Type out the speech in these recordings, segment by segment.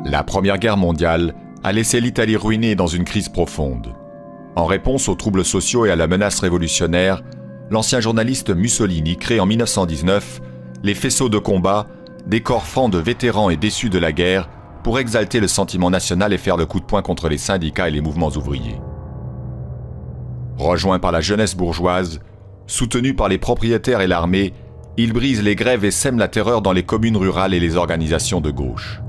La Première Guerre mondiale a laissé l'Italie ruinée dans une crise profonde. En réponse aux troubles sociaux et à la menace révolutionnaire, l'ancien journaliste Mussolini crée en 1919 les faisceaux de combat, des corps francs de vétérans et déçus de la guerre pour exalter le sentiment national et faire le coup de poing contre les syndicats et les mouvements ouvriers. Rejoint par la jeunesse bourgeoise, soutenu par les propriétaires et l'armée, il brise les grèves et sème la terreur dans les communes rurales et les organisations de gauche.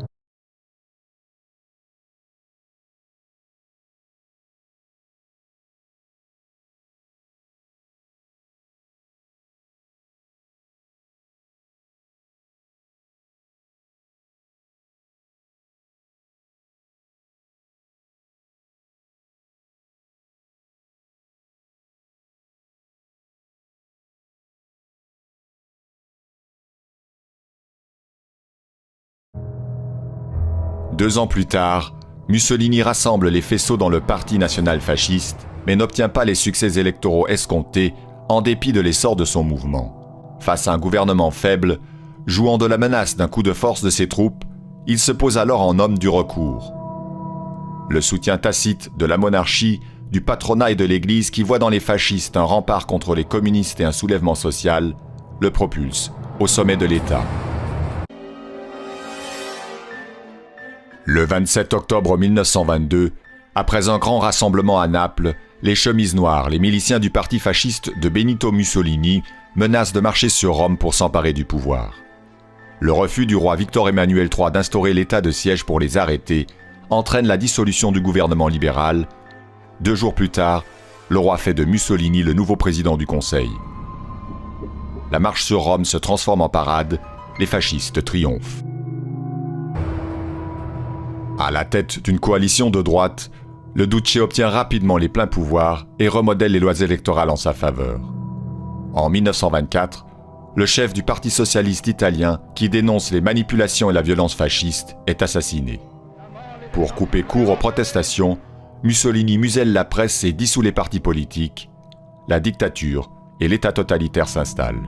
Deux ans plus tard, Mussolini rassemble les faisceaux dans le Parti national fasciste, mais n'obtient pas les succès électoraux escomptés en dépit de l'essor de son mouvement. Face à un gouvernement faible, jouant de la menace d'un coup de force de ses troupes, il se pose alors en homme du recours. Le soutien tacite de la monarchie, du patronat et de l'Église qui voit dans les fascistes un rempart contre les communistes et un soulèvement social, le propulse au sommet de l'État. Le 27 octobre 1922, après un grand rassemblement à Naples, les chemises noires, les miliciens du parti fasciste de Benito Mussolini, menacent de marcher sur Rome pour s'emparer du pouvoir. Le refus du roi Victor Emmanuel III d'instaurer l'état de siège pour les arrêter entraîne la dissolution du gouvernement libéral. 2 jours plus tard, le roi fait de Mussolini le nouveau président du Conseil. La marche sur Rome se transforme en parade, les fascistes triomphent. À la tête d'une coalition de droite, le Duce obtient rapidement les pleins pouvoirs et remodèle les lois électorales en sa faveur. En 1924, le chef du Parti socialiste italien, qui dénonce les manipulations et la violence fasciste, est assassiné. Pour couper court aux protestations, Mussolini muselle la presse et dissout les partis politiques. La dictature et l'État totalitaire s'installent.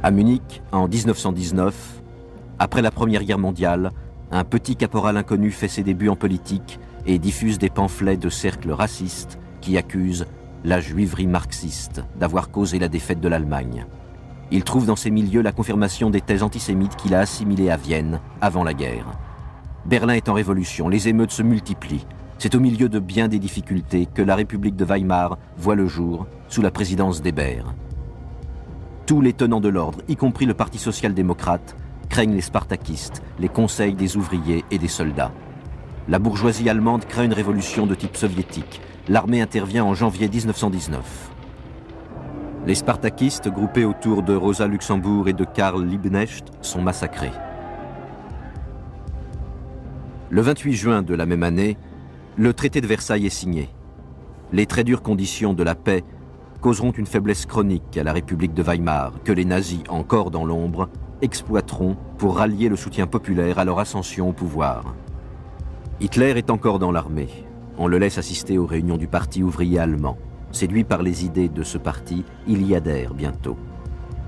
À Munich, en 1919, après la Première Guerre mondiale, un petit caporal inconnu fait ses débuts en politique et diffuse des pamphlets de cercles racistes qui accusent la juiverie marxiste d'avoir causé la défaite de l'Allemagne. Il trouve dans ces milieux la confirmation des thèses antisémites qu'il a assimilées à Vienne avant la guerre. Berlin est en révolution, les émeutes se multiplient. C'est au milieu de bien des difficultés que la République de Weimar voit le jour sous la présidence d'Hébert. Tous les tenants de l'ordre, y compris le Parti social-démocrate, craignent les spartakistes, les conseils des ouvriers et des soldats. La bourgeoisie allemande craint une révolution de type soviétique. L'armée intervient en janvier 1919. Les spartakistes, groupés autour de Rosa Luxemburg et de Karl Liebknecht, sont massacrés. Le 28 juin de la même année, le traité de Versailles est signé. Les très dures conditions de la paix causeront une faiblesse chronique à la République de Weimar que les nazis, encore dans l'ombre, exploiteront pour rallier le soutien populaire à leur ascension au pouvoir. Hitler est encore dans l'armée. On le laisse assister aux réunions du Parti ouvrier allemand. Séduit par les idées de ce parti, il y adhère bientôt.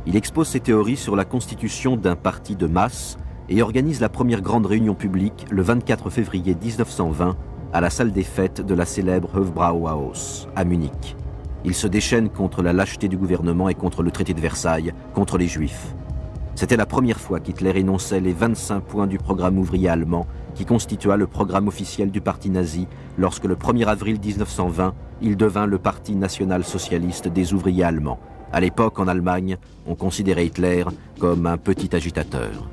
Il expose ses théories sur la constitution d'un parti de masse et organise la première grande réunion publique le 24 février 1920 à la salle des fêtes de la célèbre Hofbrauhaus à Munich. Il se déchaîne contre la lâcheté du gouvernement et contre le traité de Versailles, contre les Juifs. C'était la première fois qu'Hitler énonçait les 25 points du programme ouvrier allemand qui constitua le programme officiel du parti nazi lorsque le 1er avril 1920, il devint le Parti national-socialiste des ouvriers allemands. À l'époque, en Allemagne, on considérait Hitler comme un petit agitateur.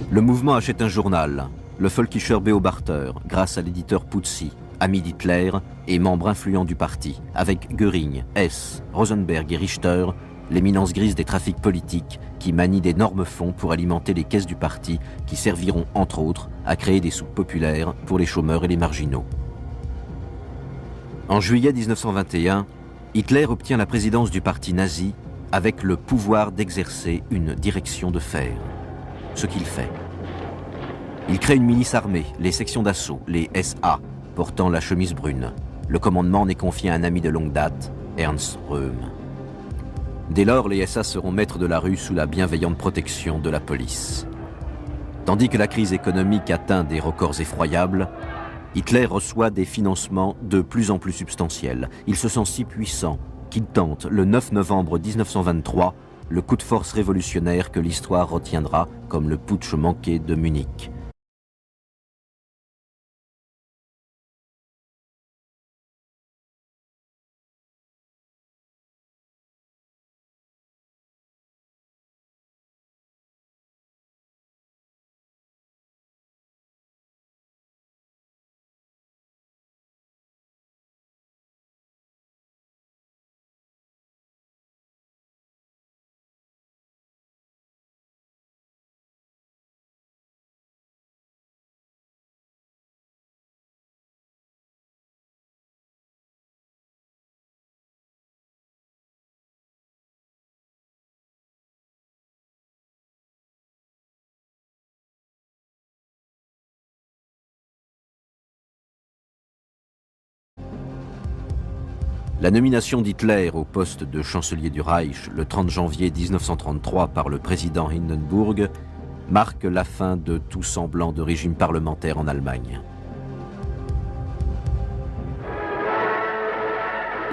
Le mouvement achète un journal, le Völkischer Beobachter, grâce à l'éditeur Puzzi, ami d'Hitler et membre influent du parti, avec Göring, Hess, Rosenberg et Richter, l'éminence grise des trafics politiques qui manient d'énormes fonds pour alimenter les caisses du parti qui serviront, entre autres, à créer des soupes populaires pour les chômeurs et les marginaux. En juillet 1921, Hitler obtient la présidence du parti nazi avec le pouvoir d'exercer une direction de fer. Ce qu'il fait. Il crée une milice armée, les sections d'assaut, les SA, portant la chemise brune. Le commandement en est confié à un ami de longue date, Ernst Röhm. Dès lors, les SA seront maîtres de la rue sous la bienveillante protection de la police. Tandis que la crise économique atteint des records effroyables, Hitler reçoit des financements de plus en plus substantiels. Il se sent si puissant qu'il tente, le 9 novembre 1923, le coup de force révolutionnaire que l'histoire retiendra comme le putsch manqué de Munich. La nomination d'Hitler au poste de chancelier du Reich le 30 janvier 1933 par le président Hindenburg marque la fin de tout semblant de régime parlementaire en Allemagne.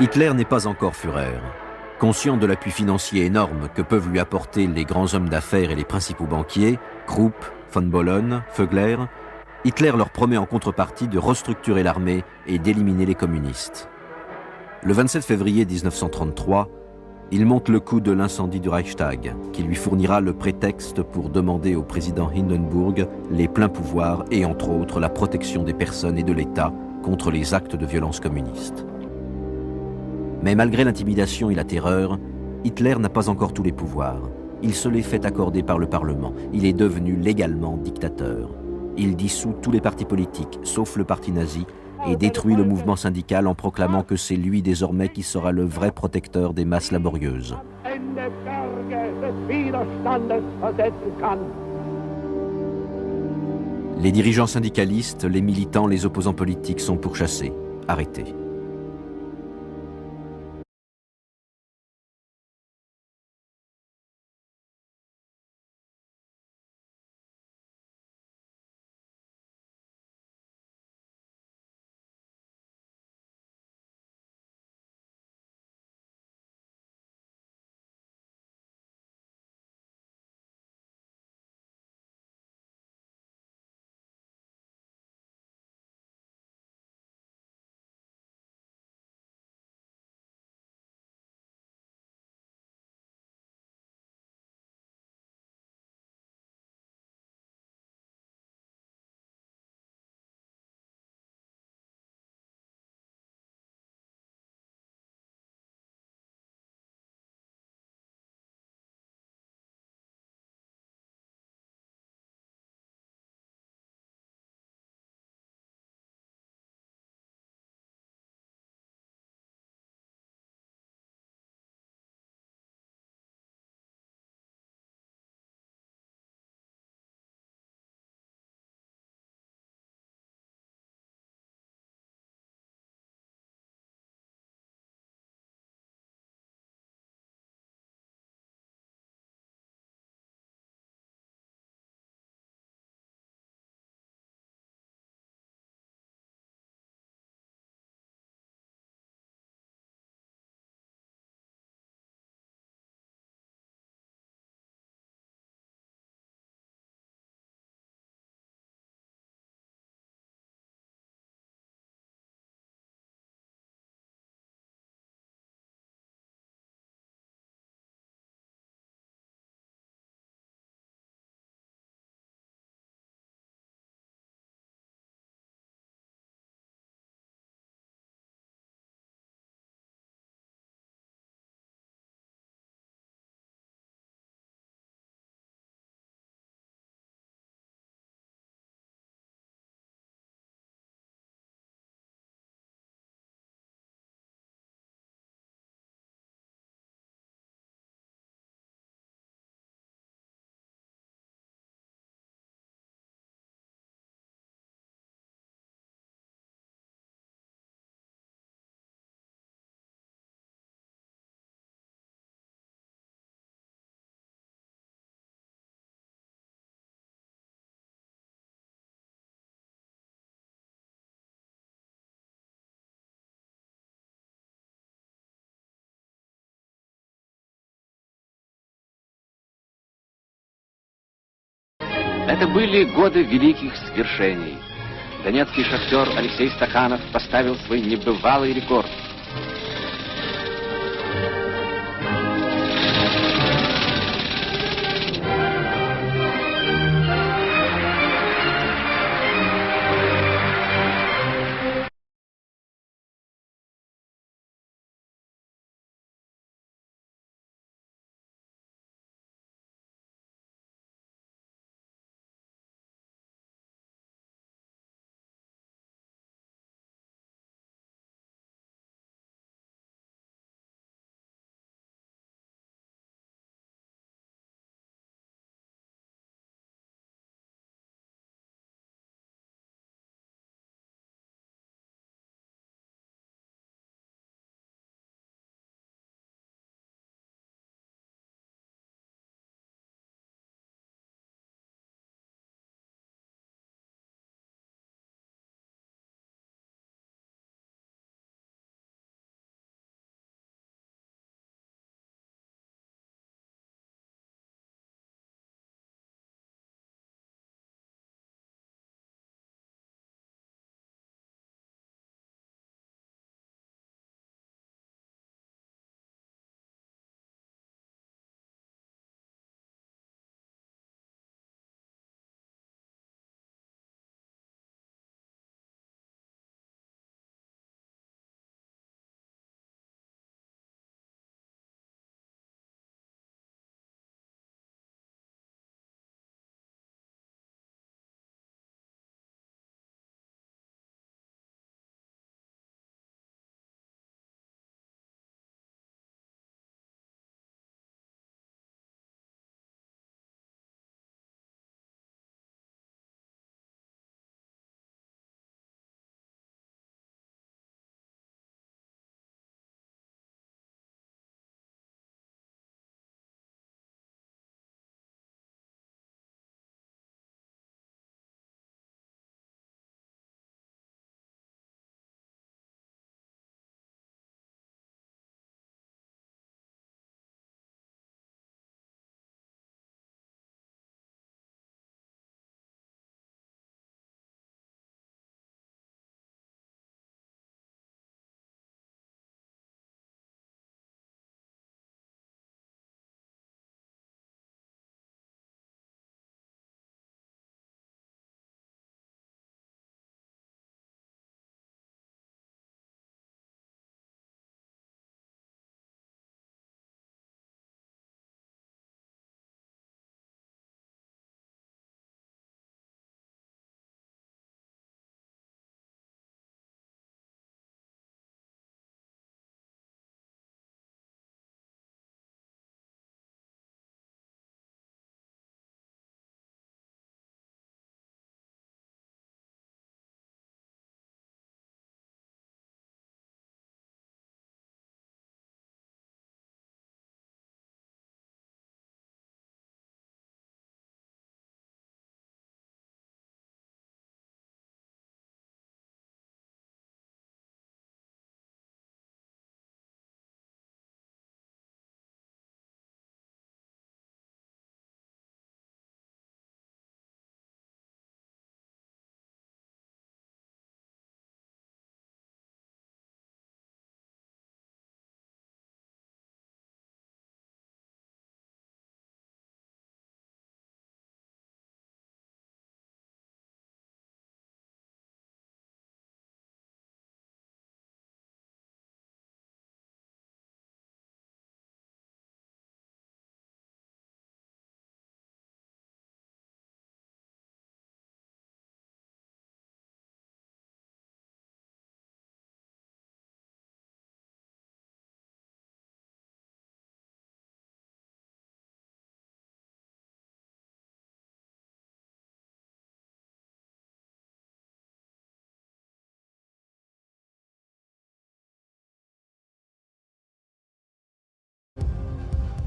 Hitler n'est pas encore Führer. Conscient de l'appui financier énorme que peuvent lui apporter les grands hommes d'affaires et les principaux banquiers, Krupp, von Bohlen, Vögler, Hitler leur promet en contrepartie de restructurer l'armée et d'éliminer les communistes. Le 27 février 1933, il monte le coup de l'incendie du Reichstag, qui lui fournira le prétexte pour demander au président Hindenburg les pleins pouvoirs et entre autres la protection des personnes et de l'État contre les actes de violence communistes. Mais malgré l'intimidation et la terreur, Hitler n'a pas encore tous les pouvoirs. Il se les fait accorder par le Parlement. Il est devenu légalement dictateur. Il dissout tous les partis politiques, sauf le parti nazi, et détruit le mouvement syndical en proclamant que c'est lui désormais qui sera le vrai protecteur des masses laborieuses. Les dirigeants syndicalistes, les militants, les opposants politiques sont pourchassés, arrêtés. Это были годы великих свершений. Донецкий шахтер Алексей Стаханов поставил свой небывалый рекорд.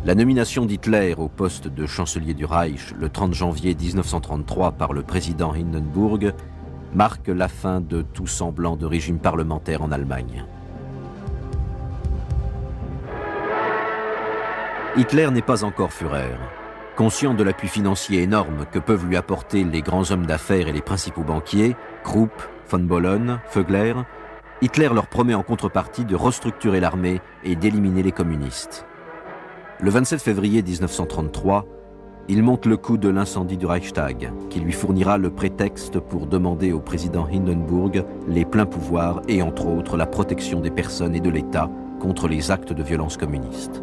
La nomination d'Hitler au poste de chancelier du Reich le 30 janvier 1933 par le président Hindenburg marque la fin de tout semblant de régime parlementaire en Allemagne. Hitler n'est pas encore Führer. Conscient de l'appui financier énorme que peuvent lui apporter les grands hommes d'affaires et les principaux banquiers, Krupp, von Bohlen, Vögler, Hitler leur promet en contrepartie de restructurer l'armée et d'éliminer les communistes. Le 27 février 1933, il monte le coup de l'incendie du Reichstag, qui lui fournira le prétexte pour demander au président Hindenburg les pleins pouvoirs et entre autres la protection des personnes et de l'État contre les actes de violence communistes.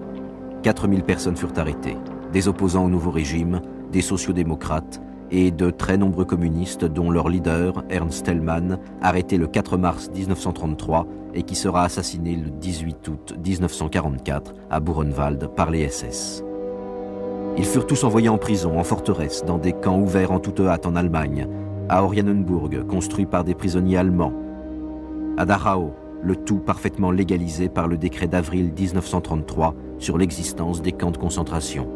4000 personnes furent arrêtées, des opposants au nouveau régime, des sociodémocrates et de très nombreux communistes dont leur leader, Ernst Thälmann, arrêté le 4 mars 1933 et qui sera assassiné le 18 août 1944 à Buchenwald par les SS. Ils furent tous envoyés en prison, en forteresse, dans des camps ouverts en toute hâte en Allemagne, à Oranienburg, construit par des prisonniers allemands, à Dachau, le tout parfaitement légalisé par le décret d'avril 1933 sur l'existence des camps de concentration.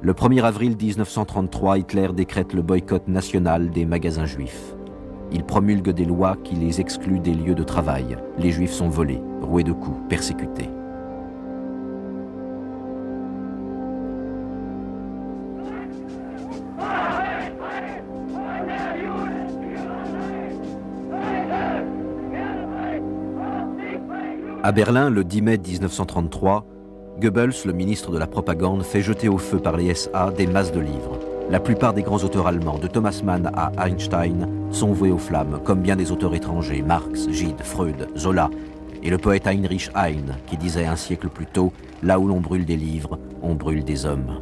Le 1er avril 1933, Hitler décrète le boycott national des magasins juifs. Il promulgue des lois qui les excluent des lieux de travail. Les juifs sont volés, roués de coups, persécutés. À Berlin, le 10 mai 1933, Goebbels, le ministre de la Propagande, fait jeter au feu par les SA des masses de livres. La plupart des grands auteurs allemands, de Thomas Mann à Einstein, sont voués aux flammes, comme bien des auteurs étrangers, Marx, Gide, Freud, Zola, et le poète Heinrich Heine, qui disait un siècle plus tôt « Là où l'on brûle des livres, on brûle des hommes ».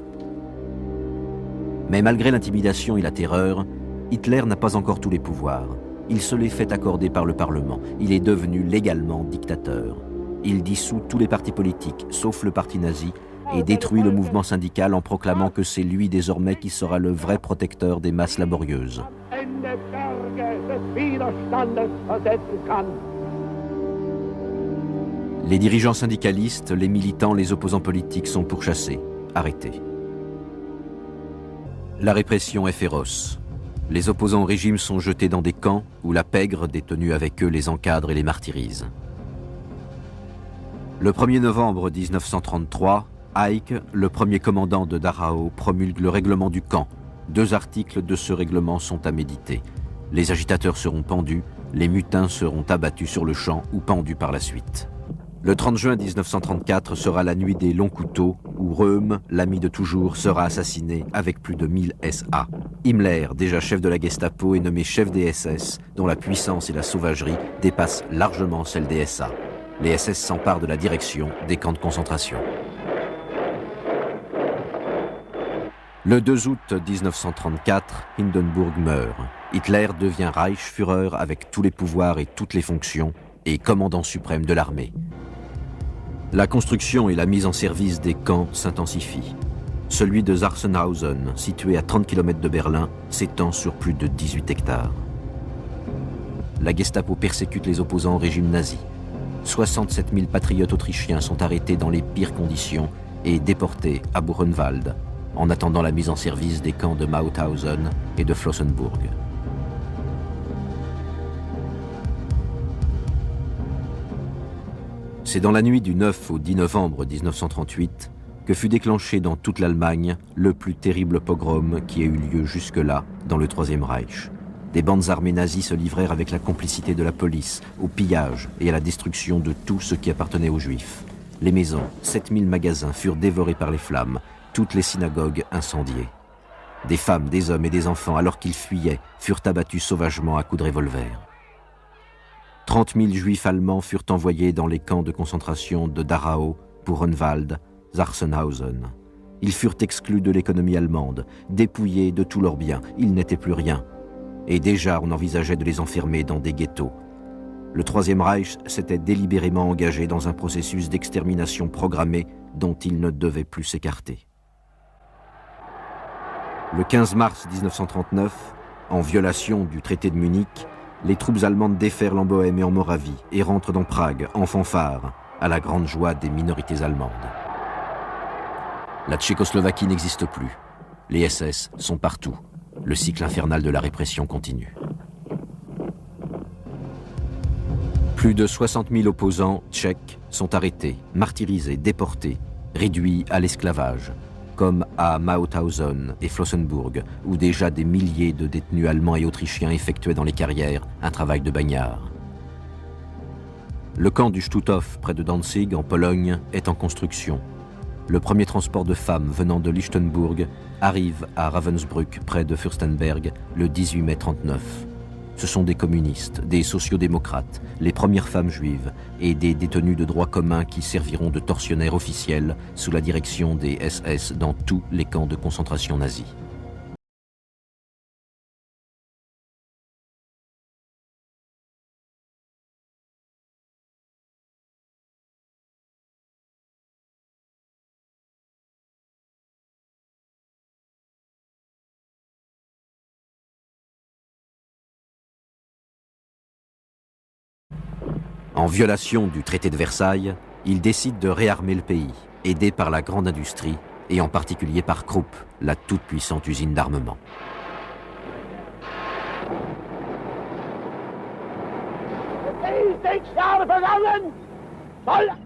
Mais malgré l'intimidation et la terreur, Hitler n'a pas encore tous les pouvoirs. Il se les fait accorder par le Parlement. Il est devenu légalement dictateur. Il dissout tous les partis politiques, sauf le parti nazi, et détruit le mouvement syndical en proclamant que c'est lui désormais qui sera le vrai protecteur des masses laborieuses. Les dirigeants syndicalistes, les militants, les opposants politiques sont pourchassés, arrêtés. La répression est féroce. Les opposants au régime sont jetés dans des camps où la pègre, détenue avec eux, les encadre et les martyrise. Le 1er novembre 1933, Eicke, le premier commandant de Dachau, promulgue le règlement du camp. 2 articles de ce règlement sont à méditer. Les agitateurs seront pendus, les mutins seront abattus sur le champ ou pendus par la suite. Le 30 juin 1934 sera la nuit des longs couteaux où Röhm, l'ami de toujours, sera assassiné avec plus de 1000 SA. Himmler, déjà chef de la Gestapo, est nommé chef des SS, dont la puissance et la sauvagerie dépassent largement celle des SA. Les SS s'emparent de la direction des camps de concentration. Le 2 août 1934, Hindenburg meurt. Hitler devient Reichsführer avec tous les pouvoirs et toutes les fonctions et commandant suprême de l'armée. La construction et la mise en service des camps s'intensifient. Celui de Sachsenhausen, situé à 30 km de Berlin, s'étend sur plus de 18 hectares. La Gestapo persécute les opposants au régime nazi. 67 000 patriotes autrichiens sont arrêtés dans les pires conditions et déportés à Buchenwald, en attendant la mise en service des camps de Mauthausen et de Flossenburg. C'est dans la nuit du 9 au 10 novembre 1938 que fut déclenché dans toute l'Allemagne le plus terrible pogrom qui ait eu lieu jusque-là dans le Troisième Reich. Des bandes armées nazies se livrèrent avec la complicité de la police au pillage et à la destruction de tout ce qui appartenait aux Juifs. Les maisons, 7000 magasins furent dévorés par les flammes, toutes les synagogues incendiées. Des femmes, des hommes et des enfants, alors qu'ils fuyaient, furent abattus sauvagement à coups de revolver. 30 000 Juifs allemands furent envoyés dans les camps de concentration de Dachau, Buchenwald, Sachsenhausen. Ils furent exclus de l'économie allemande, dépouillés de tous leurs biens, ils n'étaient plus rien. Et déjà on envisageait de les enfermer dans des ghettos. Le Troisième Reich s'était délibérément engagé dans un processus d'extermination programmée dont il ne devait plus s'écarter. Le 15 mars 1939, en violation du traité de Munich, les troupes allemandes déferlent en Bohême et en Moravie et rentrent dans Prague, en fanfare, à la grande joie des minorités allemandes. La Tchécoslovaquie n'existe plus. Les SS sont partout. Le cycle infernal de la répression continue. Plus de 60 000 opposants tchèques sont arrêtés, martyrisés, déportés, réduits à l'esclavage, comme à Mauthausen et Flossenburg, où déjà des milliers de détenus allemands et autrichiens effectuaient dans les carrières un travail de bagnard. Le camp du Stutthof, près de Danzig, en Pologne, est en construction. Le premier transport de femmes venant de Lichtenburg arrive à Ravensbrück, près de Fürstenberg, le 18 mai 1939. Ce sont des communistes, des sociodémocrates, les premières femmes juives et des détenus de droit commun qui serviront de tortionnaires officiels sous la direction des SS dans tous les camps de concentration nazis. En violation du traité de Versailles, il décide de réarmer le pays, aidé par la grande industrie, et en particulier par Krupp, la toute-puissante usine d'armement.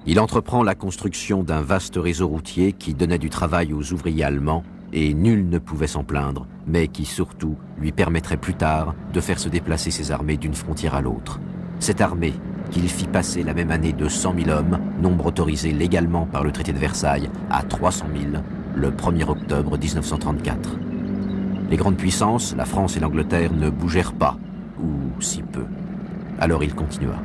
Il entreprend la construction d'un vaste réseau routier qui donnait du travail aux ouvriers allemands, et nul ne pouvait s'en plaindre, mais qui surtout lui permettrait plus tard de faire se déplacer ses armées d'une frontière à l'autre. Cette armée, qu'il fit passer la même année de 100 000 hommes, nombre autorisé légalement par le traité de Versailles, à 300 000, le 1er octobre 1934. Les grandes puissances, la France et l'Angleterre, ne bougèrent pas, ou si peu. Alors il continua.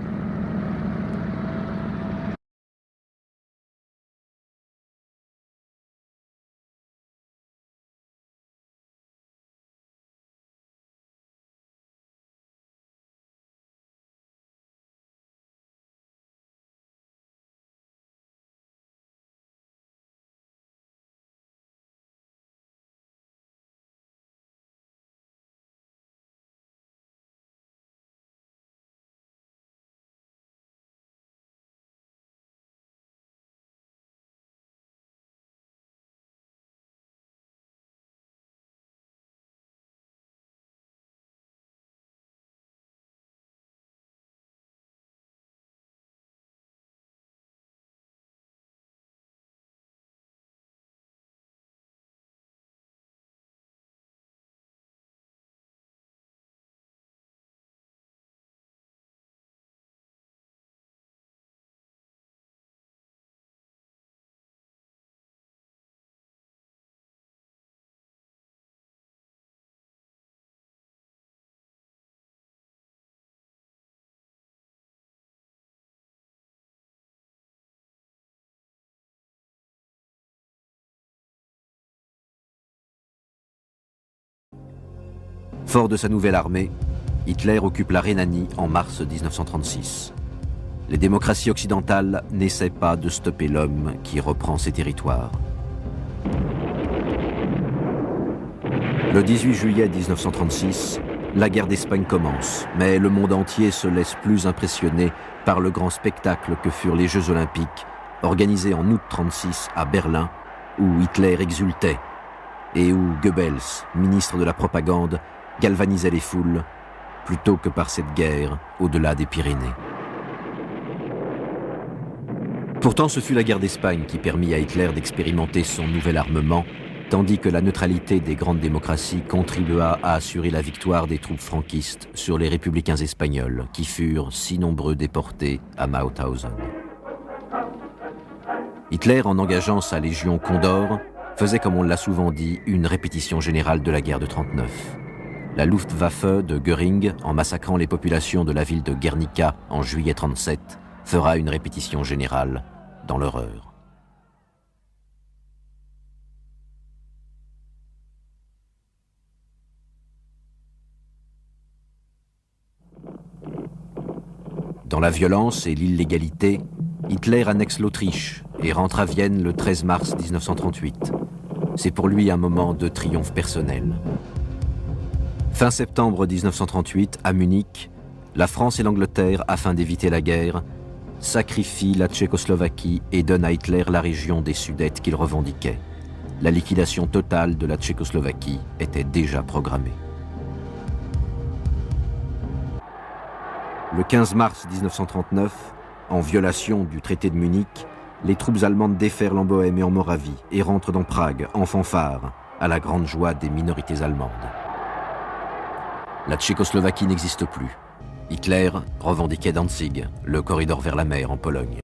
Fort de sa nouvelle armée, Hitler occupe la Rhénanie en mars 1936. Les démocraties occidentales n'essaient pas de stopper l'homme qui reprend ses territoires. Le 18 juillet 1936, la guerre d'Espagne commence, mais le monde entier se laisse plus impressionner par le grand spectacle que furent les Jeux Olympiques, organisés en août 1936 à Berlin, où Hitler exultait et où Goebbels, ministre de la propagande, galvanisait les foules, plutôt que par cette guerre au-delà des Pyrénées. Pourtant, ce fut la guerre d'Espagne qui permit à Hitler d'expérimenter son nouvel armement, tandis que la neutralité des grandes démocraties contribua à assurer la victoire des troupes franquistes sur les républicains espagnols, qui furent si nombreux déportés à Mauthausen. Hitler, en engageant sa Légion Condor, faisait, comme on l'a souvent dit, une répétition générale de la guerre de 1939. La Luftwaffe de Göring, en massacrant les populations de la ville de Guernica en juillet 1937, fera une répétition générale dans l'horreur. Dans la violence et l'illégalité, Hitler annexe l'Autriche et rentre à Vienne le 13 mars 1938. C'est pour lui un moment de triomphe personnel. Fin septembre 1938, à Munich, la France et l'Angleterre, afin d'éviter la guerre, sacrifient la Tchécoslovaquie et donnent à Hitler la région des Sudètes qu'il revendiquait. La liquidation totale de la Tchécoslovaquie était déjà programmée. Le 15 mars 1939, en violation du traité de Munich, les troupes allemandes déferlent en Bohême et en Moravie et rentrent dans Prague en fanfare, à la grande joie des minorités allemandes. La Tchécoslovaquie n'existe plus. Hitler revendiquait Danzig, le corridor vers la mer en Pologne.